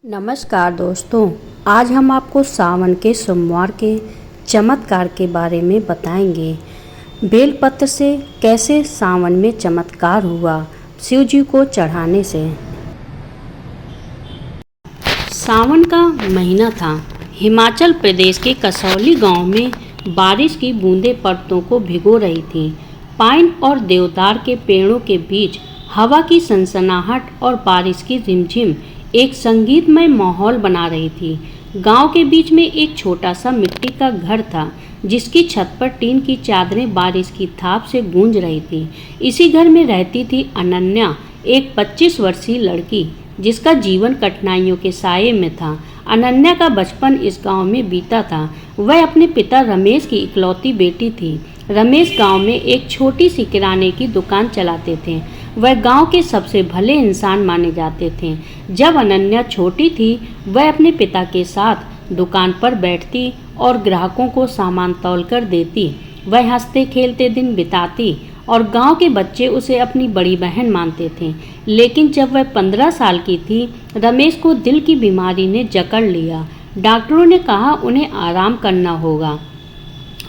नमस्कार दोस्तों, आज हम आपको सावन के सोमवार के चमत्कार के बारे में बताएंगे। बेलपत्र से कैसे सावन में चमत्कार हुआ शिव जी को चढ़ाने से। सावन का महीना था। हिमाचल प्रदेश के कसौली गांव में बारिश की बूंदें पर्वतों को भिगो रही थीं। पाइन और देवदार के पेड़ों के बीच हवा की सनसनाहट और बारिश की रिमझिम एक संगीतमय माहौल बना रही थी। गांव के बीच में एक छोटा सा मिट्टी का घर था, जिसकी छत पर टीन की चादरें बारिश की थाप से गूंज रही थी। इसी घर में रहती थी अनन्या, एक 25 वर्षीय लड़की जिसका जीवन कठिनाइयों के साये में था। अनन्या का बचपन इस गांव में बीता था। वह अपने पिता रमेश की इकलौती बेटी थी। रमेश गांव में एक छोटी सी किराने की दुकान चलाते थे। वह गांव के सबसे भले इंसान माने जाते थे। जब अनन्या छोटी थी, वह अपने पिता के साथ दुकान पर बैठती और ग्राहकों को सामान तौल कर देती। वह हंसते खेलते दिन बिताती और गांव के बच्चे उसे अपनी बड़ी बहन मानते थे। लेकिन जब वह 15 साल की थी, रमेश को दिल की बीमारी ने जकड़ लिया। डॉक्टरों ने कहा उन्हें आराम करना होगा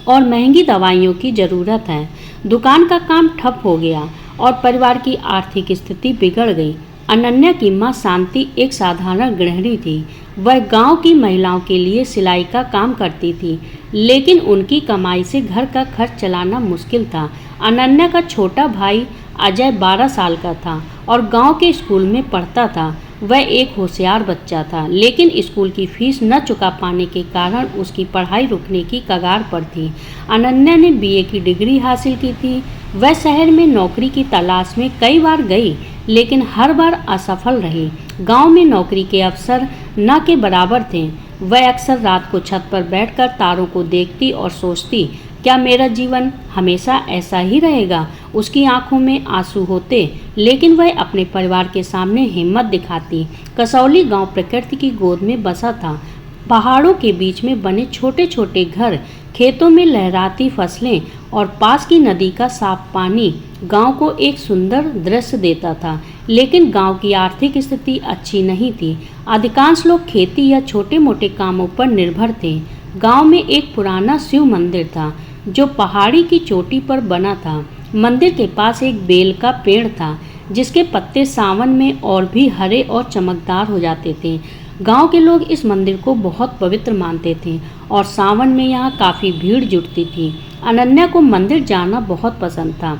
और महंगी दवाइयों की ज़रूरत है। दुकान का काम ठप हो गया और परिवार की आर्थिक स्थिति बिगड़ गई। अनन्या की मां शांति एक साधारण गृहिणी थी। वह गांव की महिलाओं के लिए सिलाई का काम करती थी, लेकिन उनकी कमाई से घर का खर्च चलाना मुश्किल था। अनन्या का छोटा भाई अजय 12 साल का था और गांव के स्कूल में पढ़ता था। वह एक होशियार बच्चा था, लेकिन स्कूल की फीस न चुका पाने के कारण उसकी पढ़ाई रुकने की कगार पर थी। अनन्या ने बीए की डिग्री हासिल की थी। वह शहर में नौकरी की तलाश में कई बार गई, लेकिन हर बार असफल रही। गांव में नौकरी के अवसर न के बराबर थे। वह अक्सर रात को छत पर बैठकर तारों को देखती और सोचती, क्या मेरा जीवन हमेशा ऐसा ही रहेगा। उसकी आंखों में आंसू होते, लेकिन वह अपने परिवार के सामने हिम्मत दिखाती। कसौली गांव प्रकृति की गोद में बसा था। पहाड़ों के बीच में बने छोटे छोटे घर, खेतों में लहराती फसलें और पास की नदी का साफ पानी गांव को एक सुंदर दृश्य देता था। लेकिन गांव की आर्थिक स्थिति अच्छी नहीं थी। अधिकांश लोग खेती या छोटे मोटे कामों पर निर्भर थे। गांव में एक पुराना शिव मंदिर था, जो पहाड़ी की चोटी पर बना था। मंदिर के पास एक बेल का पेड़ था, जिसके पत्ते सावन में और भी हरे और चमकदार हो जाते थे। गांव के लोग इस मंदिर को बहुत पवित्र मानते थे और सावन में यहाँ काफ़ी भीड़ जुटती थी। अनन्या को मंदिर जाना बहुत पसंद था।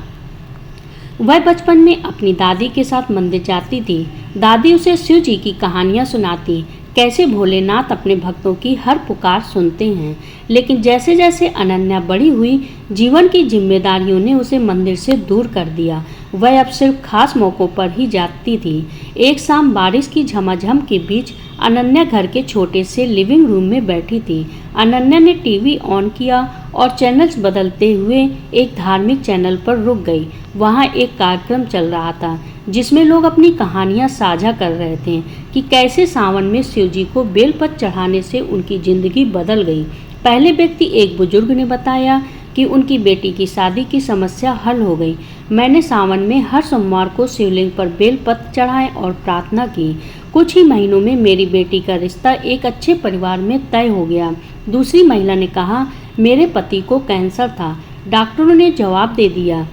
वह बचपन में अपनी दादी के साथ मंदिर जाती थी। दादी उसे शिव जी की कहानियाँ सुनाती, कैसे भोलेनाथ अपने भक्तों की हर पुकार सुनते हैं। लेकिन जैसे जैसे अनन्या बड़ी हुई, जीवन की जिम्मेदारियों ने उसे मंदिर से दूर कर दिया। वह अब सिर्फ खास मौक़ों पर ही जाती थी। एक शाम बारिश की झमाझम के बीच अनन्या घर के छोटे से लिविंग रूम में बैठी थी। अनन्या ने टीवी ऑन किया और चैनल्स बदलते हुए एक धार्मिक चैनल पर रुक गई। वहाँ एक कार्यक्रम चल रहा था, जिसमें लोग अपनी कहानियाँ साझा कर रहे थे कि कैसे सावन में शिव जी को बेलपत्र चढ़ाने से उनकी ज़िंदगी बदल गई। पहले व्यक्ति एक बुजुर्ग ने बताया कि उनकी बेटी की शादी की समस्या हल हो गई। मैंने सावन में हर सोमवार को शिवलिंग पर बेलपत्र चढ़ाए और प्रार्थना की। कुछ ही महीनों में मेरी बेटी का रिश्ता एक अच्छे परिवार में तय हो गया। दूसरी महिला ने कहा, मेरे पति को कैंसर था। डॉक्टरों ने जवाब दे दिया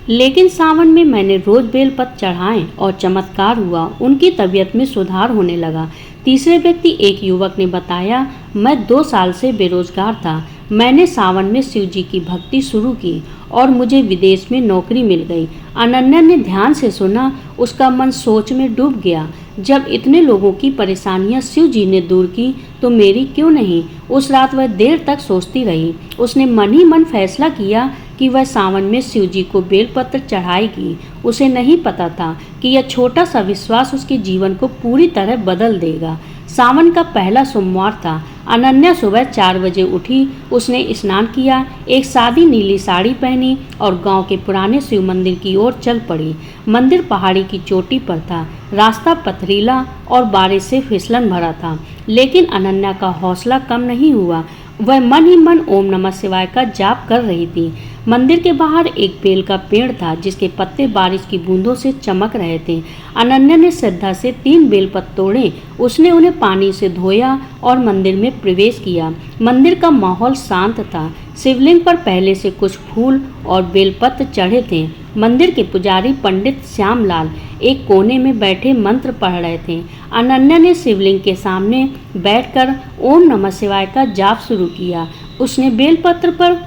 लेकिन सावन में मैंने रोज बेलपत्र चढ़ाए और चमत्कार हुआ। उनकी तबीयत में सुधार होने लगा। तीसरे व्यक्ति एक युवक ने बताया, मैं 2 साल से बेरोजगार था। मैंने सावन में शिव जी की भक्ति शुरू की और मुझे विदेश में नौकरी मिल गई। अनन्या ने ध्यान से सुना। उसका मन सोच में डूब गया। जब इतने लोगों की परेशानियां शिव जी ने दूर की, तो मेरी क्यों नहीं। उस रात वह देर तक सोचती रही। उसने मन ही मन फैसला किया कि वह सावन में शिव जी को बेलपत्र चढ़ाएगी। उसे नहीं पता था कि यह छोटा सा विश्वास उसके जीवन को पूरी तरह बदल देगा। सावन का पहला सोमवार था। अनन्या सुबह 4 बजे उठी। उसने स्नान किया, एक सादी नीली साड़ी पहनी और गांव के पुराने शिव मंदिर की ओर चल पड़ी। मंदिर पहाड़ी की चोटी पर था। रास्ता पथरीला और बारिश से फिसलन भरा था, लेकिन अनन्या का हौसला कम नहीं हुआ। वह मन ही मन ओम नमः शिवाय का जाप कर रही थी। मंदिर के बाहर एक बेल का पेड़ था जिसके पत्ते बारिश की बूंदों से चमक रहे थे। अनन्या ने श्रद्धा से 3 बेलपत्र तोड़े। उसने उन्हें पानी से धोया और मंदिर में प्रवेश किया। मंदिर का माहौल शांत था। शिवलिंग पर पहले से कुछ फूल और बेलपत्र चढ़े थे। मंदिर के पुजारी पंडित श्यामलाल एक कोने में बैठे मंत्र पढ़ रहे थे। अनन्या ने शिवलिंग के सामने बैठकर ओम नमः शिवाय का जाप शुरू किया। उसने बेलपत्र पर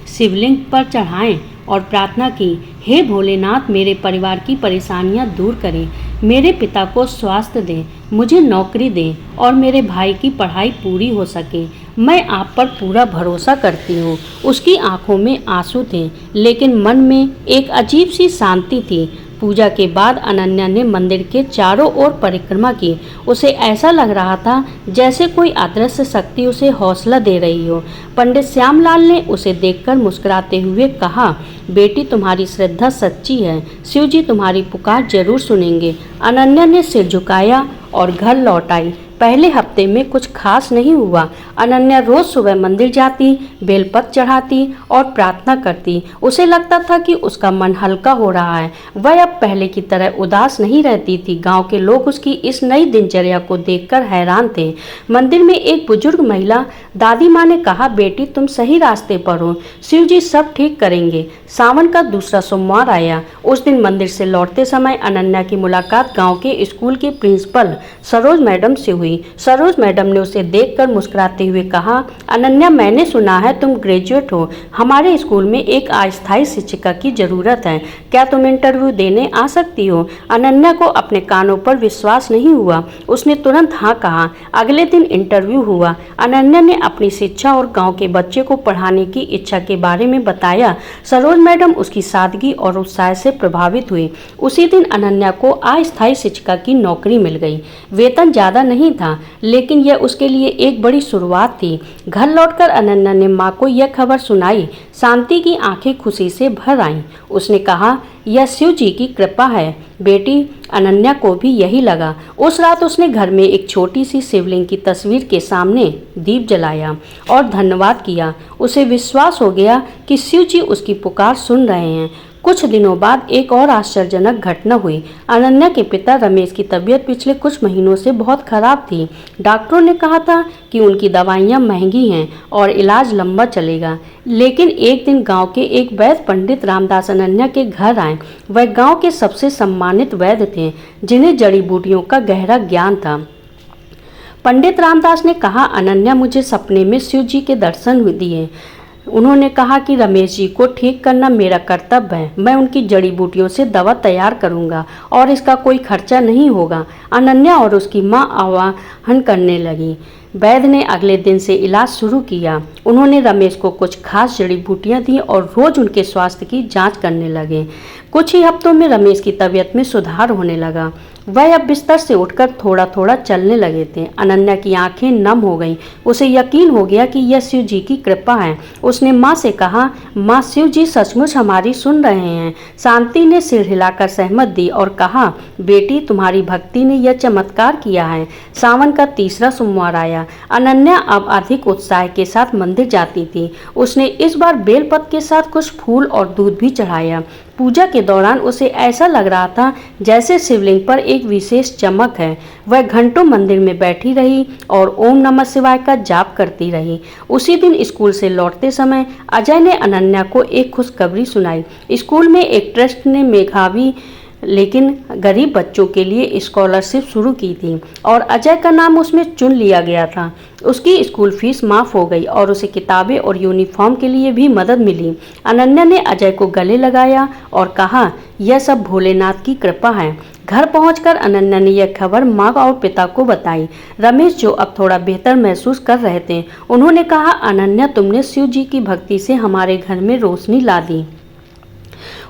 शिवलिंग पर चढ़ाएं और प्रार्थना की, हे भोलेनाथ, मेरे परिवार की परेशानियां दूर करें, मेरे पिता को स्वास्थ्य दें, मुझे नौकरी दें और मेरे भाई की पढ़ाई पूरी हो सके। मैं आप पर पूरा भरोसा करती हूँ। उसकी आंखों में आंसू थे, लेकिन मन में एक अजीब सी शांति थी। पूजा के बाद अनन्या ने मंदिर के चारों ओर परिक्रमा की। उसे ऐसा लग रहा था जैसे कोई अदृश्य शक्ति उसे हौसला दे रही हो। पंडित श्यामलाल ने उसे देखकर मुस्कुराते हुए कहा, बेटी, तुम्हारी श्रद्धा सच्ची है, शिव जी तुम्हारी पुकार जरूर सुनेंगे। अनन्या ने सिर झुकाया और घर लौट आई। पहले हफ्ते में कुछ खास नहीं हुआ। अनन्या रोज सुबह मंदिर जाती, बेलपत्र चढ़ाती और प्रार्थना करती। उसे लगता था कि उसका मन हल्का हो रहा है। वह अब पहले की तरह उदास नहीं रहती थी। गांव के लोग उसकी इस नई दिनचर्या को देखकर हैरान थे। मंदिर में एक बुजुर्ग महिला दादी माँ ने कहा, बेटी, तुम सही रास्ते पर हो, शिव जी सब ठीक करेंगे। सावन का दूसरा सोमवार आया। उस दिन मंदिर से लौटते समय अनन्या की मुलाकात गाँव के स्कूल की प्रिंसिपल सरोज मैडम से हुई। सरोज मैडम ने उसे देखकर मुस्कुराते हुए कहा, अनन्या, मैंने सुना है तुम ग्रेजुएट हो। हमारे स्कूल में एक अस्थायी शिक्षिका की जरूरत है। क्या तुम इंटरव्यू देने आ सकती हो? अनन्या को अपने कानों पर विश्वास नहीं हुआ। उसने तुरंत हाँ कहा। अगले दिन इंटरव्यू हुआ। अनन्या ने अपनी शिक्षा और गाँव के बच्चे को पढ़ाने की इच्छा के बारे में बताया। सरोज मैडम उसकी सादगी और उत्साह से प्रभावित हुई। उसी दिन अनन्या को अस्थायी शिक्षिका की नौकरी मिल गई। वेतन ज्यादा नहीं था, लेकिन यह उसके लिए एक बड़ी शुरुआत थी। घर लौटकर अनन्या ने माँ को यह खबर सुनाई। शांति की आंखें खुशी से भर आईं। उसने कहा, यह शिव जी की कृपा है बेटी। अनन्या को भी यही लगा। उस रात उसने घर में एक छोटी सी शिवलिंग की तस्वीर के सामने दीप जलाया और धन्यवाद किया। उसे विश्वास हो गया कि शिव जी उसकी पुकार सुन रहे हैं। कुछ दिनों बाद एक और आश्चर्यजनक घटना हुई। अनन्या के पिता रमेश की तबीयत पिछले कुछ महीनों से बहुत खराब थी। डॉक्टरों ने कहा था कि उनकी दवाइयां महंगी हैं और इलाज लंबा चलेगा। लेकिन एक दिन गांव के एक वैद्य पंडित रामदास अनन्या के घर आए। वह गांव के सबसे सम्मानित वैद्य थे, जिन्हें जड़ी बूटियों का गहरा ज्ञान था। पंडित रामदास ने कहा, अनन्या, मुझे सपने में शिव जी के दर्शन दिए। उन्होंने कहा कि रमेश जी को ठीक करना मेरा कर्तव्य है। मैं उनकी जड़ी बूटियों से दवा तैयार करूंगा और इसका कोई खर्चा नहीं होगा। अनन्या और उसकी माँ आह्वान करने लगी। वैद्य ने अगले दिन से इलाज शुरू किया। उन्होंने रमेश को कुछ खास जड़ी बूटियां दी और रोज उनके स्वास्थ्य की जांच करने लगे। कुछ ही हफ्तों में रमेश की तबीयत में सुधार होने लगा। वह अब बिस्तर से उठकर थोड़ा थोड़ा चलने लगे थे। अनन्या की आंखें नम हो गईं। उसे यकीन हो गया कि यह शिव जी की कृपा है। उसने माँ से कहा, माँ, शिव जी सचमुच हमारी सुन रहे हैं। शांति ने सिर हिलाकर सहमत दी और कहा, बेटी, तुम्हारी भक्ति ने यह चमत्कार किया है। सावन का तीसरा सोमवार आया। अनन्या अब अधिक उत्साह के साथ मंदिर जाती थी। उसने इस बार बेलपत्र के साथ कुछ फूल और दूध भी चढ़ाया। पूजा के दौरान उसे ऐसा लग रहा था जैसे शिवलिंग पर एक विशेष चमक है। वह घंटों मंदिर में बैठी रही और ओम नमः शिवाय का जाप करती रही। उसी दिन स्कूल से लौटते समय अजय ने अनन्या को एक खुशखबरी सुनाई। स्कूल में एक ट्रस्ट ने मेधावी लेकिन गरीब बच्चों के लिए स्कॉलरशिप शुरू की थी और अजय का नाम उसमें चुन लिया गया था। उसकी स्कूल फीस माफ़ हो गई और उसे किताबें और यूनिफॉर्म के लिए भी मदद मिली। अनन्या ने अजय को गले लगाया और कहा, यह सब भोलेनाथ की कृपा है। घर पहुंचकर अनन्या ने यह खबर माँ और पिता को बताई। रमेश, जो अब थोड़ा बेहतर महसूस कर रहे थे, उन्होंने कहा, अनन्या, तुमने शिव जी की भक्ति से हमारे घर में रोशनी ला दी।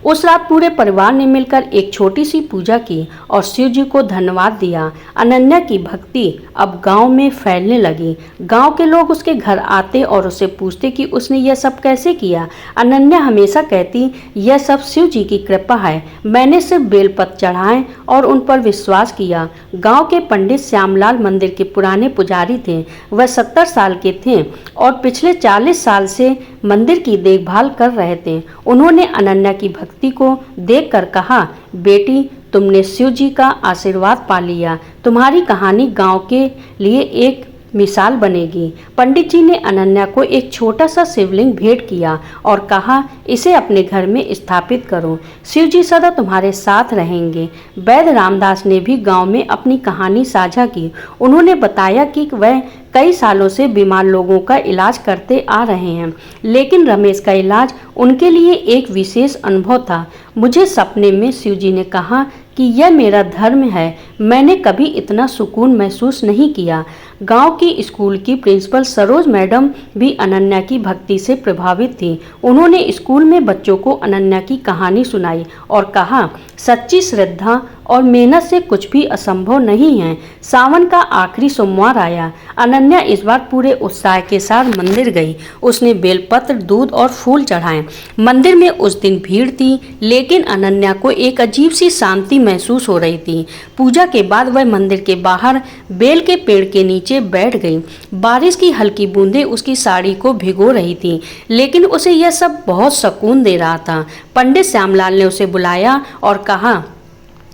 उस रात पूरे परिवार ने मिलकर एक छोटी सी पूजा की और शिव जी को धन्यवाद दिया। अनन्या की भक्ति अब गांव में फैलने लगी। गांव के लोग उसके घर आते और उससे पूछते कि उसने यह सब कैसे किया। अनन्या हमेशा कहती, यह सब शिव जी की कृपा है, मैंने सिर्फ बेलपत्र चढ़ाए और उन पर विश्वास किया। गांव के पंडित श्यामलाल मंदिर के पुराने पुजारी थे। वह 70 साल के थे और पिछले 40 साल से मंदिर की देखभाल कर रहे थे। उन्होंने अनन्या की भक्ति को देखकर कहा, बेटी, तुमने शिव जी का आशीर्वाद पा लिया। तुम्हारी कहानी गांव के लिए एक मिसाल बनेगी। पंडित जी ने अनन्या को एक छोटा सा शिवलिंग भेंट किया और कहा, इसे अपने घर में स्थापित करो, शिव जी सदा तुम्हारे साथ रहेंगे। वैद्य रामदास ने भी गांव में अपनी कहानी साझा की। उन्होंने बताया कि वह कई सालों से बीमार लोगों का इलाज करते आ रहे हैं, लेकिन रमेश का इलाज उनके लिए एक विशेष अनुभव था। मुझे सपने में शिव जी ने कहा कि यह मेरा धर्म है। मैंने कभी इतना सुकून महसूस नहीं किया। गांव की स्कूल की प्रिंसिपल सरोज मैडम भी अनन्या की भक्ति से प्रभावित थी। उन्होंने स्कूल में बच्चों को अनन्या की कहानी सुनाई और कहा, सच्ची श्रद्धा और मेहनत से कुछ भी असंभव नहीं है। सावन का आखिरी सोमवार आया। अनन्या इस बार पूरे उत्साह के साथ मंदिर गई। उसने बेलपत्र, दूध और फूल चढ़ाए। मंदिर में उस दिन भीड़ थी, लेकिन अनन्या को एक अजीब सी शांति महसूस हो रही थी। पूजा के बाद वह मंदिर के बाहर बेल के पेड़ के नीचे बैठ गई। बारिश की हल्की बूंदें उसकी साड़ी को भिगो रही थी, लेकिन उसे यह सब बहुत सुकून दे रहा था। पंडित श्यामलाल ने उसे बुलाया और कहा,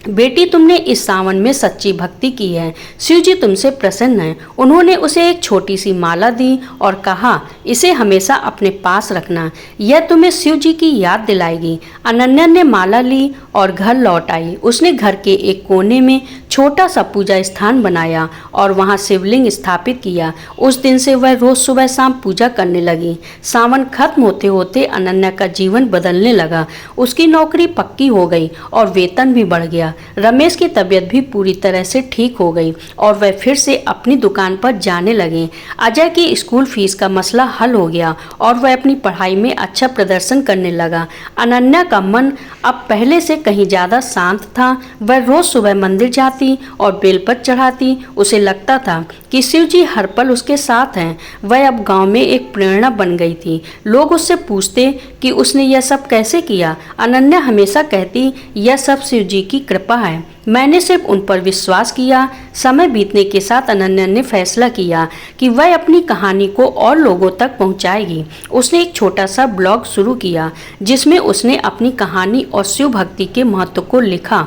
बेटी, तुमने इस सावन में सच्ची भक्ति की है, शिव जी तुमसे प्रसन्न हैं। उन्होंने उसे एक छोटी सी माला दी और कहा, इसे हमेशा अपने पास रखना, यह तुम्हें शिव जी की याद दिलाएगी। अनन्या ने माला ली और घर लौट आई। उसने घर के एक कोने में छोटा सा पूजा स्थान बनाया और वहां शिवलिंग स्थापित किया। उस दिन से वह रोज सुबह शाम पूजा करने लगी। सावन खत्म होते होते अनन्या का जीवन बदलने लगा। उसकी नौकरी पक्की हो गई और वेतन भी बढ़ गया। रमेश की तबीयत भी पूरी तरह से ठीक हो गई और वह फिर से अपनी दुकान पर जाने लगे। अजय की स्कूल फीस का मसला हल हो गया और वह अपनी पढ़ाई में अच्छा प्रदर्शन करने लगा। अनन्या का मन अब पहले से कहीं ज्यादा शांत था। वह रोज सुबह मंदिर जाती और बेलपत्र चढ़ाती। उसे लगता था कि शिव जी हर पल उसके साथ हैं। वह अब गांव में एक प्रेरणा बन गई थी। लोग उससे पूछते कि उसने यह सब कैसे किया। अनन्या हमेशा कहती, यह सब शिव जी की कृपा है, मैंने सिर्फ उन पर विश्वास किया। समय बीतने के साथ अनन्या ने फैसला किया कि वह अपनी कहानी को और लोगों तक पहुंचाएगी। उसने एक छोटा सा ब्लॉग शुरू किया जिसमें उसने अपनी कहानी और शिव भक्ति के महत्व को लिखा।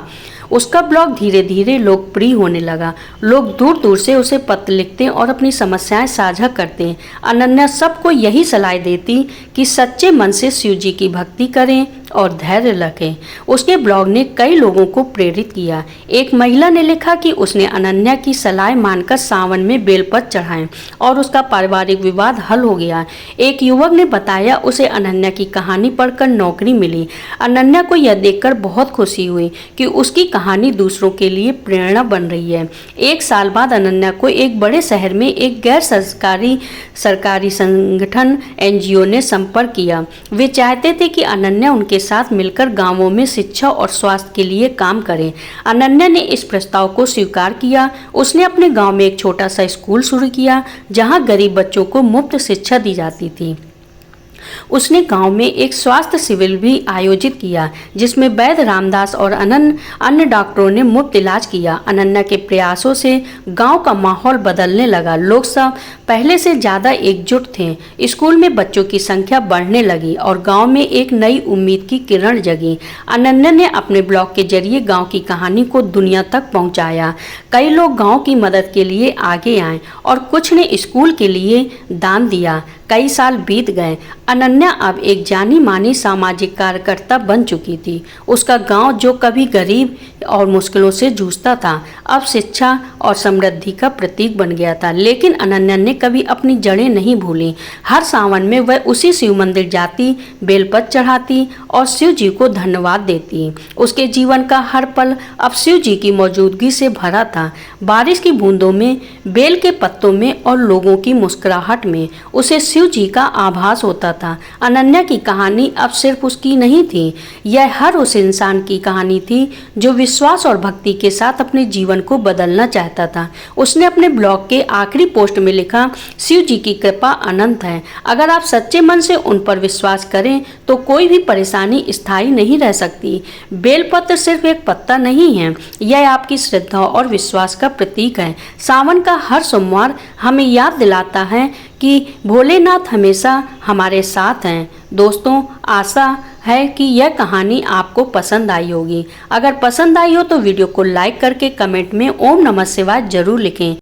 उसका ब्लॉग धीरे धीरे लोकप्रिय होने लगा। लोग दूर दूर से उसे पत्र लिखते और अपनी समस्याएं साझा करते। अनन्या सबको यही सलाह देती कि सच्चे मन से शिव जी की भक्ति करें और धैर्य रखें। उसके ब्लॉग ने कई लोगों को प्रेरित किया। एक महिला ने लिखा कि उसने अनन्या की सलाह मानकर सावन में बेलपत्र चढ़ाए और उसका पारिवारिक विवाद हल हो गया। एक युवक ने बताया उसे अनन्या की कहानी पढ़कर नौकरी मिली। अनन्या को यह देखकर बहुत खुशी हुई कि उसकी कहानी दूसरों के लिए प्रेरणा बन रही है। एक साल बाद अनन्या को एक बड़े शहर में एक गैर सरकारी संगठन NGO ने संपर्क किया। वे चाहते थे कि अनन्या उनके साथ मिलकर गांवों में शिक्षा और स्वास्थ्य के लिए काम करें। अनन्या ने इस प्रस्ताव को स्वीकार किया। उसने अपने गांव में एक छोटा सा स्कूल शुरू किया जहां गरीब बच्चों को मुफ्त शिक्षा दी जाती थी। उसने गांव में एक स्वास्थ्य शिविर भी आयोजित किया जिसमें वैद्य रामदास और अन्य डॉक्टरों ने मुफ्त इलाज किया। अनन्या के प्रयासों से गांव का माहौल बदलने लगा। लोग सब पहले से ज्यादा एकजुट थे। स्कूल में बच्चों की संख्या बढ़ने लगी और गांव में एक नई उम्मीद की किरण जगी। अनन्या ने अपने ब्लॉग के जरिए गांव की कहानी को दुनिया तक पहुंचाया। कई लोग गांव की मदद के लिए आगे आए और कुछ ने स्कूल के लिए दान दिया। कई साल बीत गए। अनन्या अब एक जानी मानी सामाजिक कार्यकर्ता बन चुकी थी। उसका गांव जो कभी गरीब और मुश्किलों से जूझता था अब शिक्षा और समृद्धि का प्रतीक बन गया था। लेकिन अनन्या ने कभी अपनी जड़ें नहीं भूली। हर सावन में वह उसी शिव मंदिर जाती, बेलपत्र चढ़ाती और शिव जी को धन्यवाद देती। उसके जीवन का हर पल अब शिव जी की मौजूदगी से भरा था। बारिश की बूंदों में, बेल के पत्तों में और लोगों की मुस्कुराहट में उसे शिव जी का आभास होता था। अनन्या की कहानी अब सिर्फ उसकी नहीं थी, यह हर उस इंसान की कहानी थी जो विश्वास और भक्ति के साथ अपने जीवन को बदलना चाहता था। उसने अपने ब्लॉग के आखिरी पोस्ट में लिखा, शिव जी की कृपा अनंत है। अगर आप सच्चे मन से उन पर विश्वास करें तो कोई भी परेशानी स्थायी नहीं रह सकती। बेलपत्र सिर्फ एक पत्ता नहीं है, यह आपकी श्रद्धा और विश्वास का प्रतीक है। सावन का हर सोमवार हमें याद दिलाता है कि भोलेनाथ हमेशा हमारे साथ हैं। दोस्तों, आशा है कि यह कहानी आपको पसंद आई होगी। अगर पसंद आई हो तो वीडियो को लाइक करके कमेंट में ओम नमः शिवाय जरूर लिखें।